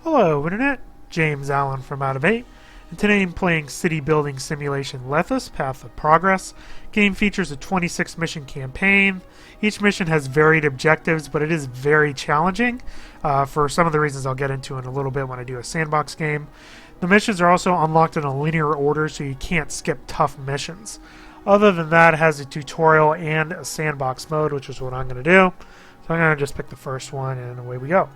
Hello, Internet. James Allen from Out of 8, and today I'm playing city building simulation Lethis, Path of Progress. Game features a 26 mission campaign. Each mission has varied objectives, but it is very challenging for some of the reasons I'll get into in a little bit when I do a sandbox game. The missions are also unlocked in a linear order, so you can't skip tough missions. Other than that, it has a tutorial and a sandbox mode, which is what I'm going to do. So I'm going to just pick the first one, and away we go.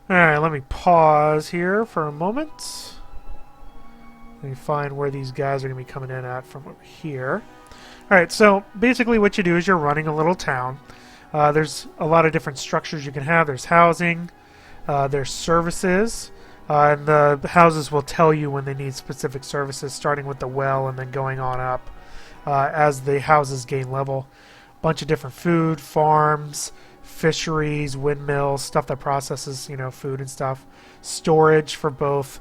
Alright, let me pause here for a moment. Let me find where these guys are going to be coming in at from over here. Alright, so basically what you do is you're running a little town. There's a lot of different structures you can have. There's housing, there's services, and the houses will tell you when they need specific services, starting with the well and then going on up as the houses gain level. Bunch of different food, farms, fisheries, windmills, stuff that processes, food and stuff. Storage for both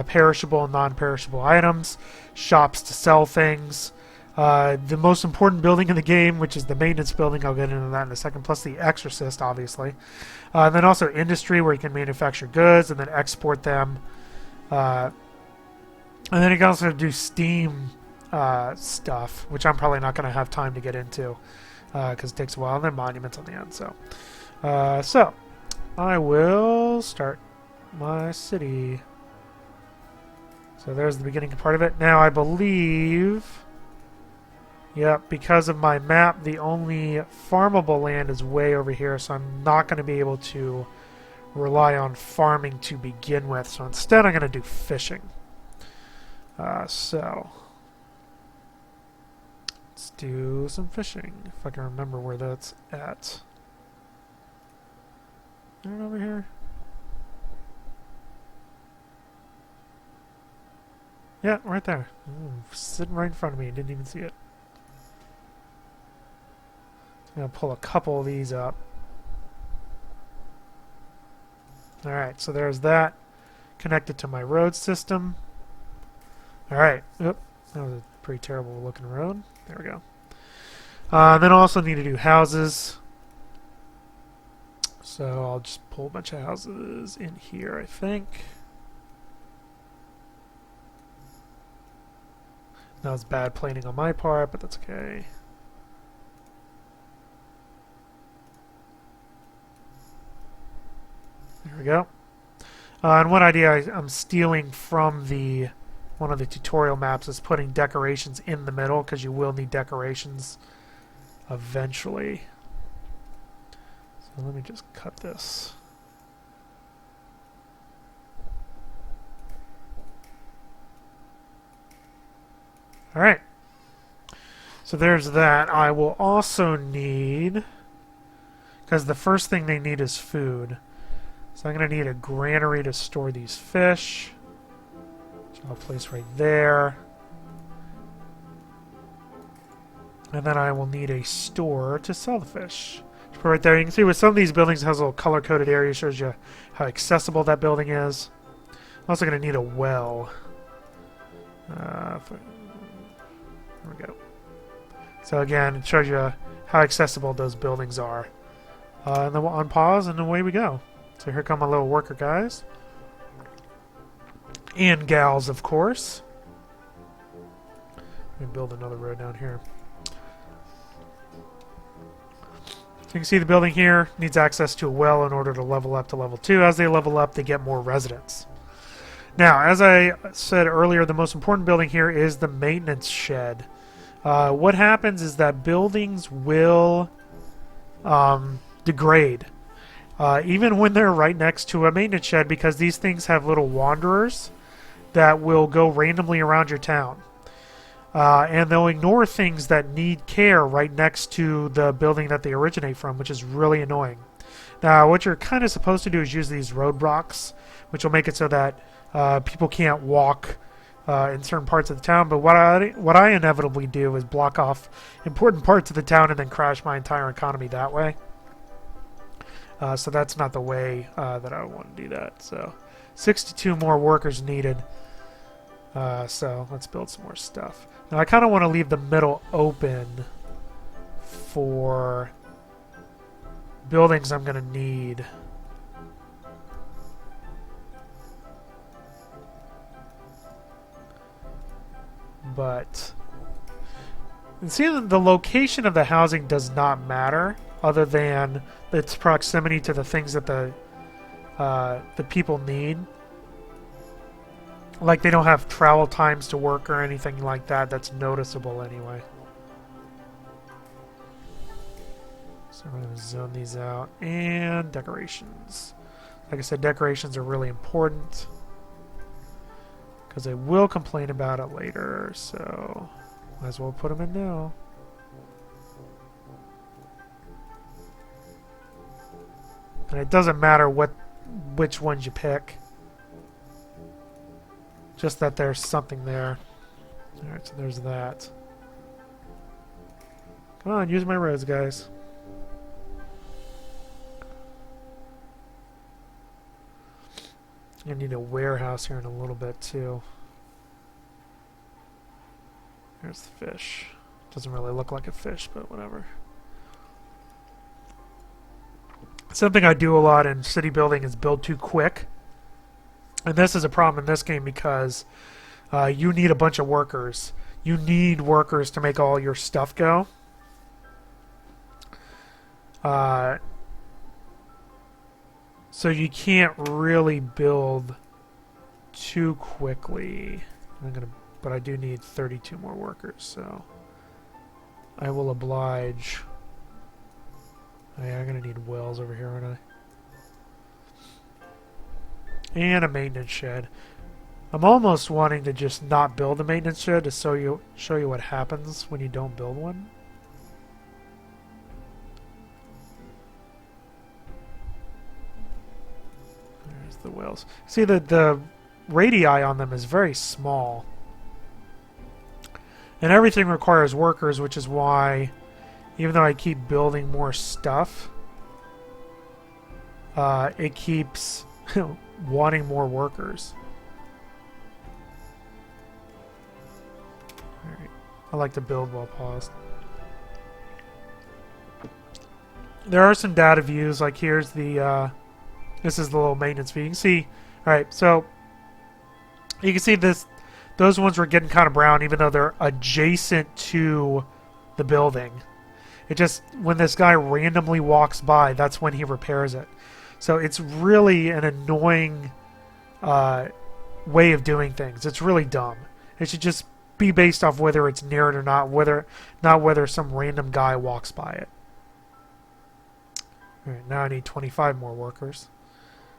perishable and non-perishable items. Shops to sell things. The most important building in the game, which is the maintenance building, I'll get into that in a second, plus the exorcist, obviously. And then also industry, where you can manufacture goods and then export them. And then you can also do steam stuff, which I'm probably not going to have time to get into, because it takes a while, and then monuments on the end. So I will start my city. So there's the beginning part of it. Now I believe, yep, because of my map, the only farmable land is way over here, so I'm not going to be able to rely on farming to begin with. So instead I'm going to do fishing. So let's do some fishing, if I can remember where that's at. Right over here? Yeah, right there. Ooh, sitting right in front of me. Didn't even see it. I'm going to pull a couple of these up. Alright, so there's that. Connected to my road system. Alright. Oop, that was a pretty terrible looking road. There we go. Then I also need to do houses. So I'll just pull a bunch of houses in here, I think. That was bad planing on my part, but that's okay. There we go. And one idea I'm stealing from one of the tutorial maps is putting decorations in the middle, because you will need decorations eventually. So let me just cut this. Alright. So there's that. I will also need, because the first thing they need is food. So I'm going to need a granary to store these fish, which I'll place right there. And then I will need a store to sell the fish. Put right there. You can see with some of these buildings, it has a little color-coded area, shows you how accessible that building is. I'm also going to need a well. There we go. So again, it shows you how accessible those buildings are. And then we'll unpause, and away we go. So here come my little worker guys. And gals, of course. Let me build another road down here. So you can see the building here needs access to a well in order to level up to level 2. As they level up, they get more residents. Now, as I said earlier, the most important building here is the maintenance shed. What happens is that buildings will degrade, even when they're right next to a maintenance shed, because these things have little wanderers that will go randomly around your town. And they'll ignore things that need care right next to the building that they originate from, which is really annoying. Now, what you're kind of supposed to do is use these roadblocks, which will make it so that people can't walk in certain parts of the town. But what I inevitably do is block off important parts of the town and then crash my entire economy that way. So that's not the way that I want to do that. So 62 more workers needed. So let's build some more stuff. Now I kind of want to leave the middle open for buildings I'm going to need. But and see, the location of the housing does not matter, other than its proximity to the things that the people need. Like they don't have travel times to work or anything like that. That's noticeable anyway. So we're going to zone these out. And decorations. Like I said, decorations are really important, because they will complain about it later, so might as well put them in now. And it doesn't matter which ones you pick. Just that there's something there. Alright, so there's that. Come on, use my roads, guys. I need a warehouse here in a little bit, too. There's the fish. Doesn't really look like a fish, but whatever. Something I do a lot in city building is build too quick. And this is a problem in this game because you need a bunch of workers. You need workers to make all your stuff go. So you can't really build too quickly. But I do need 32 more workers, so I will oblige. Oh, yeah, I'm gonna need wells over here, aren't I? And a maintenance shed. I'm almost wanting to just not build a maintenance shed to show you what happens when you don't build one. There's the wells. See, the radii on them is very small. And everything requires workers, which is why, even though I keep building more stuff, it keeps wanting more workers. Alright. I like to build while paused. There are some data views, like here's the, this is the little maintenance view. You can see, alright, so you can see those ones were getting kind of brown even though they're adjacent to the building. It just, when this guy randomly walks by, that's when he repairs it. So it's really an annoying way of doing things. It's really dumb. It should just be based off whether it's near it or not, not whether some random guy walks by it. Alright, now I need 25 more workers.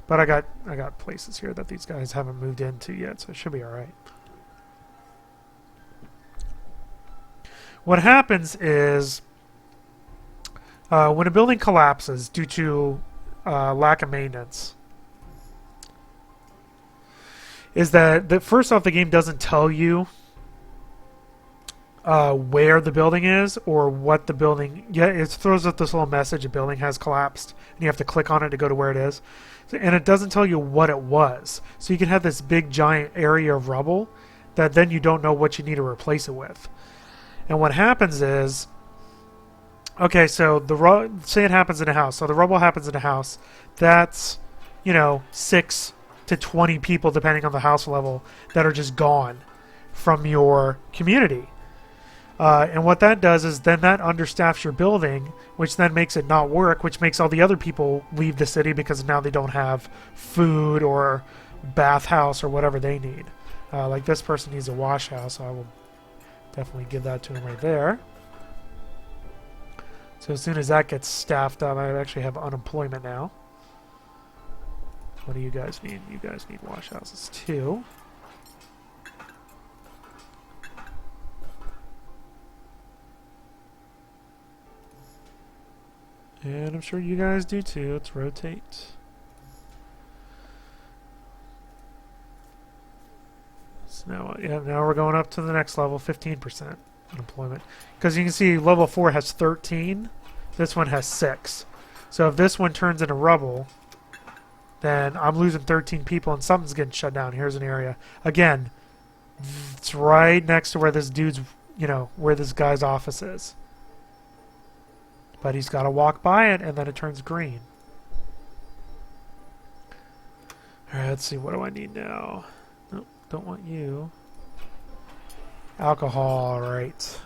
But I got places here that these guys haven't moved into yet, so it should be alright. What happens is when a building collapses due to lack of maintenance, is that first off, the game doesn't tell you where the building is or what the building. Yeah, it throws up this little message: a building has collapsed, and you have to click on it to go to where it is. And it doesn't tell you what it was. So you can have this big giant area of rubble that then you don't know what you need to replace it with. And what happens is, okay, so say it happens in a house. So the rubble happens in a house. That's, 6 to 20 people, depending on the house level, that are just gone from your community. And what that does is then that understaffs your building, which then makes it not work, which makes all the other people leave the city because now they don't have food or bathhouse or whatever they need. Like this person needs a wash house, so I will definitely give that to him right there. So as soon as that gets staffed up, I actually have unemployment now. What do you guys need? You guys need wash houses too. And I'm sure you guys do too. Let's rotate. So now we're going up to the next level, 15% unemployment. Because you can see level 4 has 13. This one has 6. So if this one turns into rubble, then I'm losing 13 people and something's getting shut down. Here's an area. Again, it's right next to where this dude's, where this guy's office is. But he's got to walk by it, and then it turns green. Alright, let's see. What do I need now? Nope, don't want you. Alcohol, right.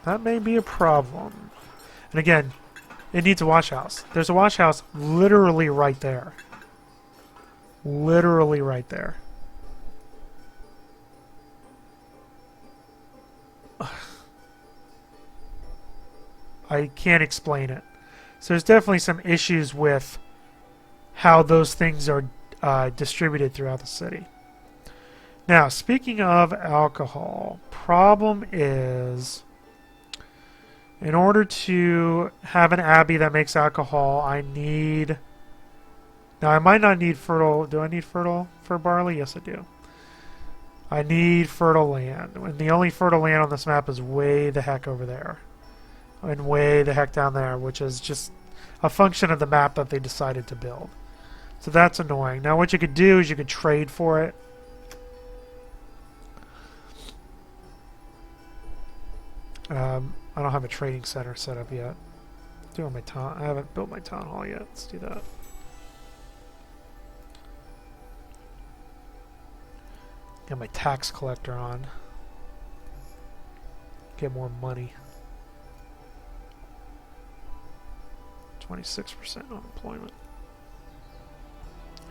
That may be a problem. And again, it needs a wash house. There's a wash house literally right there. Literally right there. I can't explain it. So there's definitely some issues with how those things are distributed throughout the city. Now, speaking of alcohol, problem is, in order to have an abbey that makes alcohol, I need... Now, I might not need fertile... Do I need fertile for barley? Yes, I do. I need fertile land. And the only fertile land on this map is way the heck over there. And way the heck down there, which is just a function of the map that they decided to build. So that's annoying. Now, what you could do is you could trade for it. I don't have a trading center set up yet. Doing my town. I haven't built my town hall yet. Let's do that. Get my tax collector on. Get more money. 26% unemployment.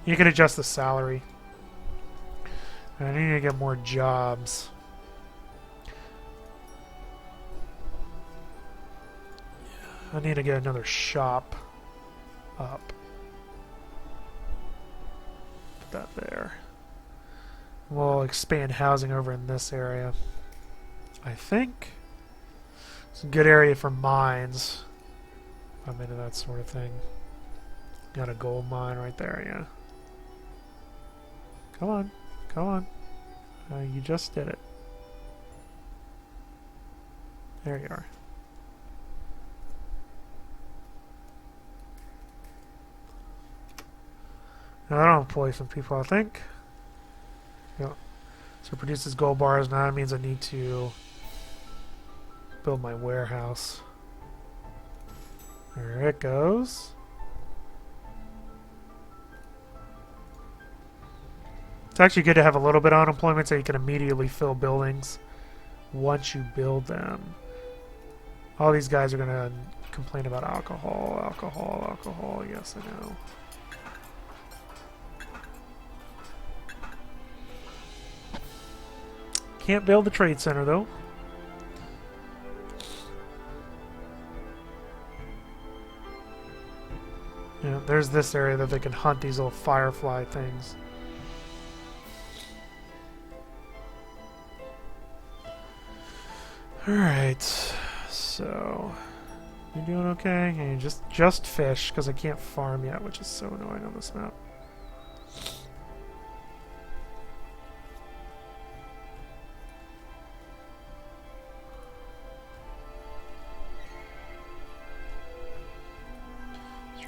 You can adjust the salary. I need to get more jobs. I need to get another shop up. Put that there. We'll expand housing over in this area. I think it's a good area for mines. I'm into that sort of thing. Got a gold mine right there, yeah. Come on, come on. You just did it. There you are. Now, I don't employ some people, I think. Yeah. So it produces gold bars. Now that means I need to build my warehouse. There it goes. It's actually good to have a little bit of unemployment so you can immediately fill buildings once you build them. All these guys are going to complain about alcohol, alcohol, alcohol. Yes, I know. Can't build the trade center, though. Yeah, there's this area that they can hunt these little firefly things. Alright, so... You doing okay? Yeah, just fish, because I can't farm yet, which is so annoying on this map.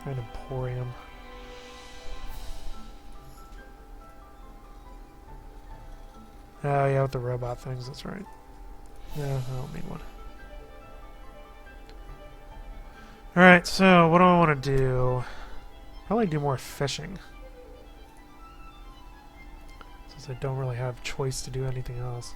An emporium. Oh yeah, with the robot things, that's right. No, I don't need one. Alright, so what do I want to do? Probably do more fishing. Since I don't really have choice to do anything else.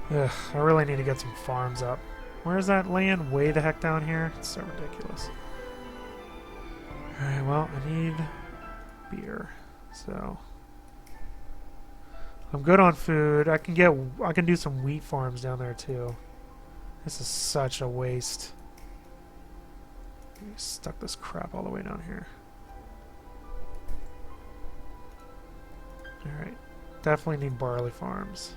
Ugh, I really need to get some farms up. Where's that land? Way the heck down here? It's so ridiculous. Alright, well, I need beer. So I'm good on food. I can do some wheat farms down there too. This is such a waste. Stuck this crap all the way down here. Alright. Definitely need barley farms.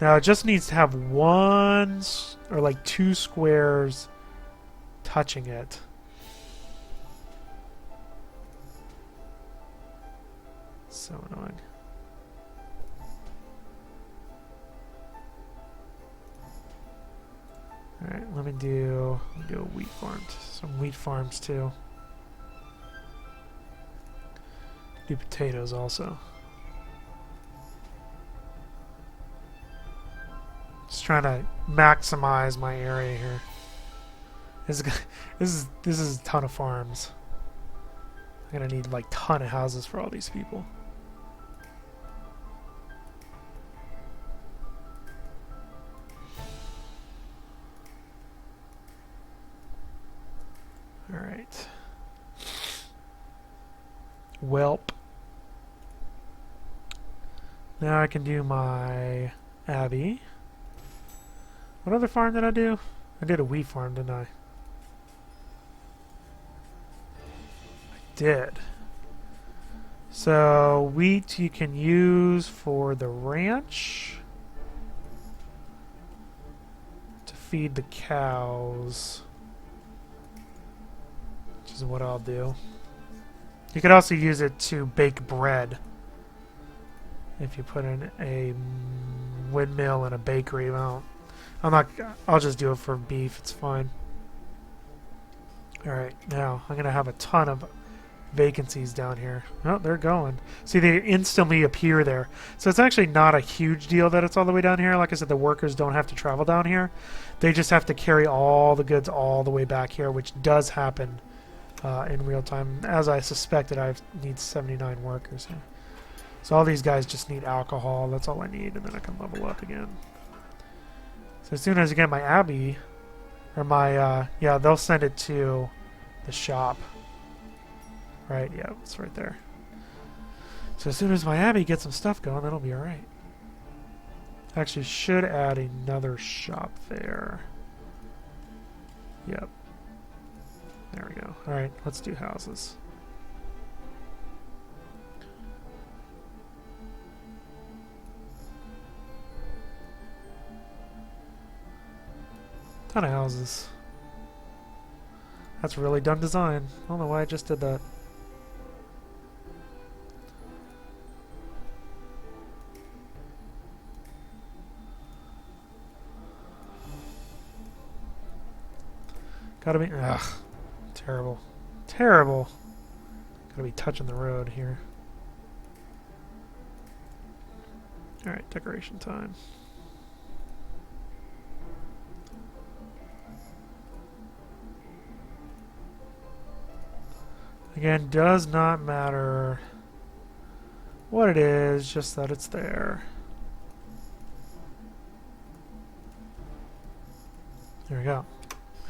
Now it just needs to have one or like 2 squares touching it. So annoying. Alright, let me do a wheat farm. Some wheat farms too. Do potatoes also. Just trying to maximize my area here. This is a ton of farms. I'm gonna need like ton of houses for all these people. All right. Welp. Now I can do my Abbey. What other farm did I do? I did a wheat farm, didn't I? I did. So wheat you can use for the ranch to feed the cows, which is what I'll do. You could also use it to bake bread if you put in a windmill and a bakery. Well, I'll just do it for beef. It's fine. All right, now I'm gonna have a ton of vacancies down here. Oh, they're going. See, they instantly appear there. So it's actually not a huge deal that it's all the way down here. Like I said, the workers don't have to travel down here. They just have to carry all the goods all the way back here, which does happen in real time. As I suspected, I need 79 workers here. So all these guys just need alcohol. That's all I need, and then I can level up again. So as soon as I get my Abbey, or my, yeah, they'll send it to the shop. Right, yeah, it's right there. So as soon as my Abbey gets some stuff going, that'll be alright. Actually, should add another shop there. Yep. There we go. Alright, let's do houses. Ton of houses. That's really dumb design. I don't know why I just did that. Gotta be... Ugh. Terrible. Terrible. Gotta be touching the road here. Alright, decoration time. Again, does not matter what it is, just that it's there. There we go.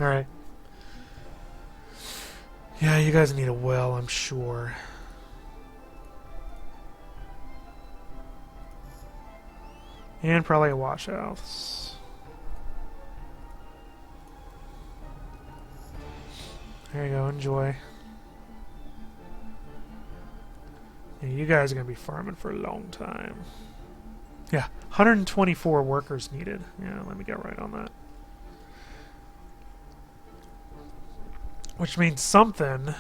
Alright. Yeah, you guys need a well, I'm sure. And probably a washhouse. There you go, enjoy. Yeah, you guys are going to be farming for a long time. Yeah, 124 workers needed. Yeah, let me get right on that. Which means something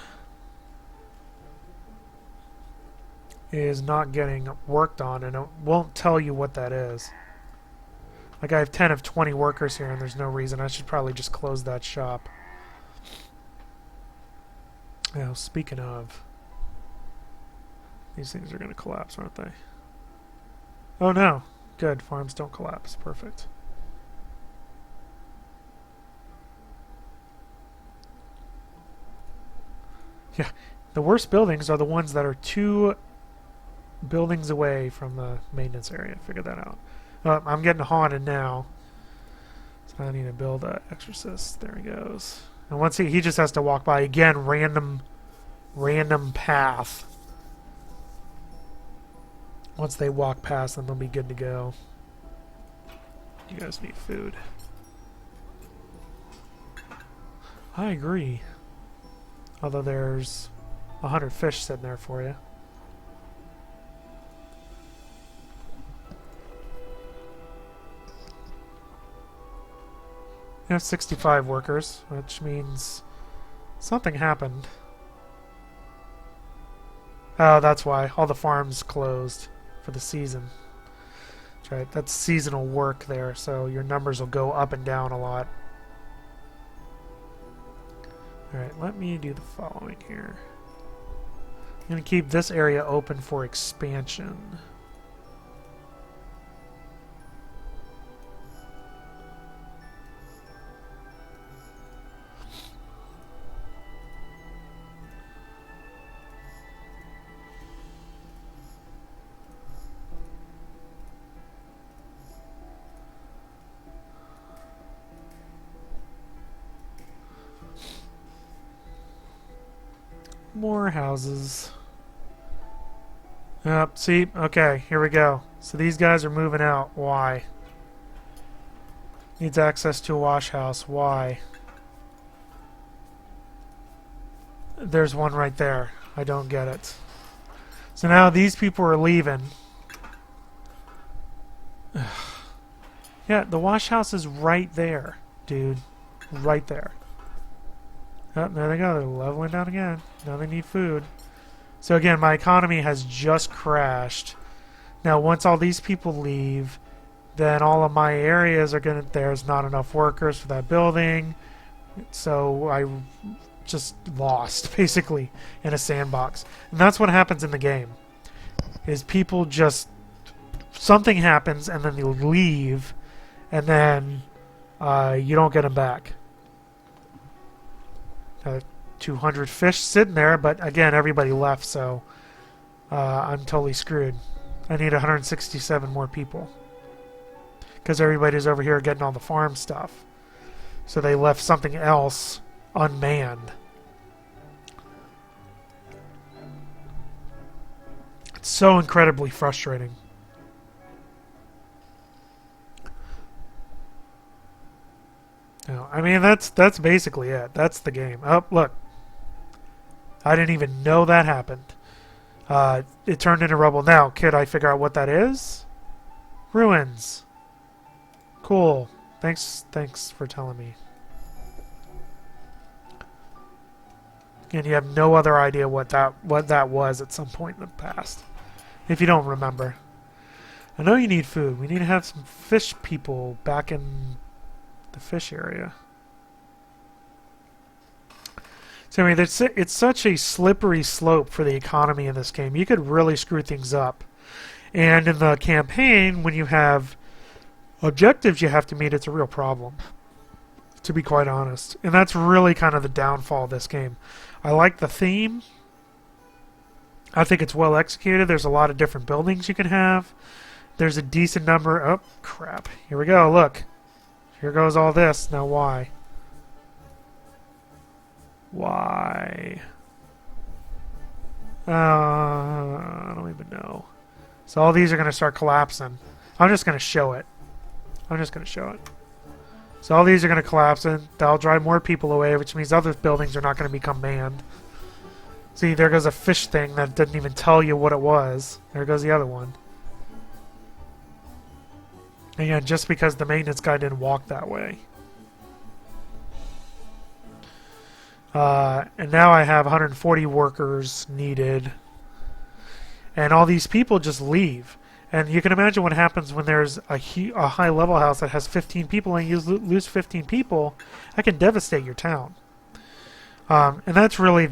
is not getting worked on, and it won't tell you what that is. Like, I have 10 of 20 workers here, and there's no reason. I should probably just close that shop. Now, speaking of... These things are going to collapse, aren't they? Oh no. Good. Farms don't collapse. Perfect. Yeah. The worst buildings are the ones that are 2 buildings away from the maintenance area. Figure that out. I'm getting haunted now. So I need to build an exorcist. There he goes. And once he just has to walk by. Again, random path. Once they walk past, then they'll be good to go. You guys need food. I agree. Although there's 100 fish sitting there for you. You have 65 workers, which means something happened. Oh, that's why. All the farms closed for the season. That's right. That's seasonal work there, so your numbers will go up and down a lot. Alright, let me do the following here. I'm going to keep this area open for expansion. More houses. Yep, see? Okay, here we go. So these guys are moving out. Why? Needs access to a wash house. Why? There's one right there. I don't get it. So now these people are leaving. Yeah, the wash house is right there, dude. Right there. Oh, there they go. They're leveling down again. Now they need food. So again, my economy has just crashed. Now, once all these people leave, then all of my areas are going to... There's not enough workers for that building. So I just lost, basically, in a sandbox. And that's what happens in the game. Is people just... Something happens, and then they leave, and then you don't get them back. 200 fish sitting there, but again, everybody left, so I'm totally screwed. I need 167 more people. Because everybody's over here getting all the farm stuff. So they left something else unmanned. It's so incredibly frustrating. No, I mean, that's basically it. That's the game. Oh, look. I didn't even know that happened. It turned into rubble. Now, could I figure out what that is? Ruins. Cool. Thanks for telling me. And you have no other idea what that was at some point in the past. If you don't remember. I know you need food. We need to have some fish people back in the fish area. So I mean, it's such a slippery slope for the economy in this game. You could really screw things up. And in the campaign, when you have objectives you have to meet, it's a real problem, to be quite honest. And that's really kind of the downfall of this game. I like the theme. I think it's well executed. There's a lot of different buildings you can have. There's a decent number... Oh, crap. Here we go. Look. Here goes all this. Now, why? Why? I don't even know. So all these are going to start collapsing. I'm just going to show it. So all these are going to collapse, and that'll drive more people away, which means other buildings are not going to become manned. See, there goes a fish thing that didn't even tell you what it was. There goes the other one. Again, just because the maintenance guy didn't walk that way. And now I have 140 workers needed. And all these people just leave. And you can imagine what happens when there's a high-level house that has 15 people and you lose 15 people. That can devastate your town. And that's really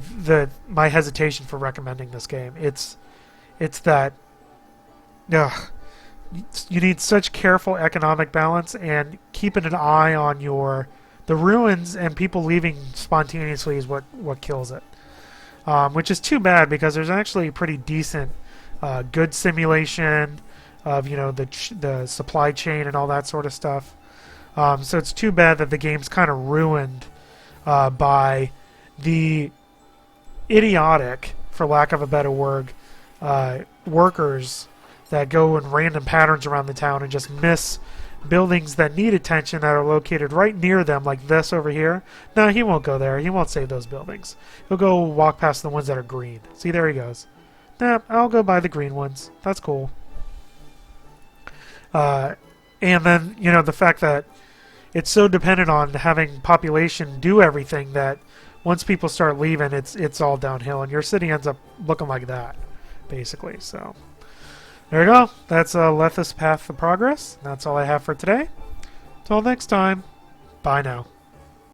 my hesitation for recommending this game. It's that... you need such careful economic balance and keeping an eye on the ruins, and people leaving spontaneously is what kills it. Which is too bad, because there's actually a pretty decent good simulation of the supply chain and all that sort of stuff. So it's too bad that the game's kind of ruined by the idiotic, for lack of a better word, workers that go in random patterns around the town and just miss buildings that need attention that are located right near them, like this over here. No, he won't go there. He won't save those buildings. He'll go walk past the ones that are green. See, there he goes. Nah, I'll go buy the green ones. That's cool. And then, the fact that it's so dependent on having population do everything that once people start leaving, it's all downhill, and your city ends up looking like that, basically. So there you go. That's Lethis Path to Progress. That's all I have for today. Till next time, bye now.